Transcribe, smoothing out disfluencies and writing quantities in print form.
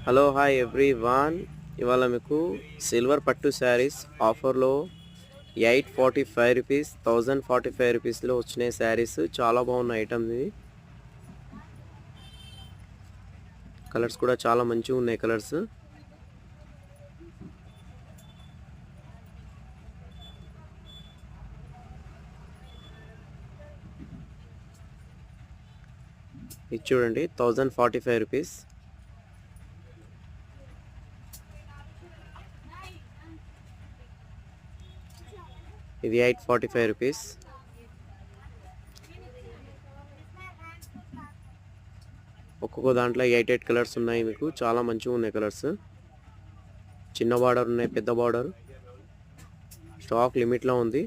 Hello hi everyone. ఇవాళ మీకు silver పట్టు శారీస్ ఆఫర్లో 845 రూపీస్ 1045 రూపీస్లో వచ్చినాయి. శారీస్ చాలా బాగున్న ఐటమ్. ఇది కలర్స్ కూడా చాలా మంచిగా ఉన్నాయి. కలర్స్ ఇది చూడండి, 1045 రూపీస్. ఇది 845 రూపీస్. ఒక్కొక్క దాంట్లో 88 కలర్స్ ఉన్నాయి. మీకు చాలా మంచిగా ఉన్నాయి కలర్స్. చిన్న బార్డర్ ఉన్నాయి, పెద్ద బార్డర్. స్టాక్ లిమిట్లో ఉంది.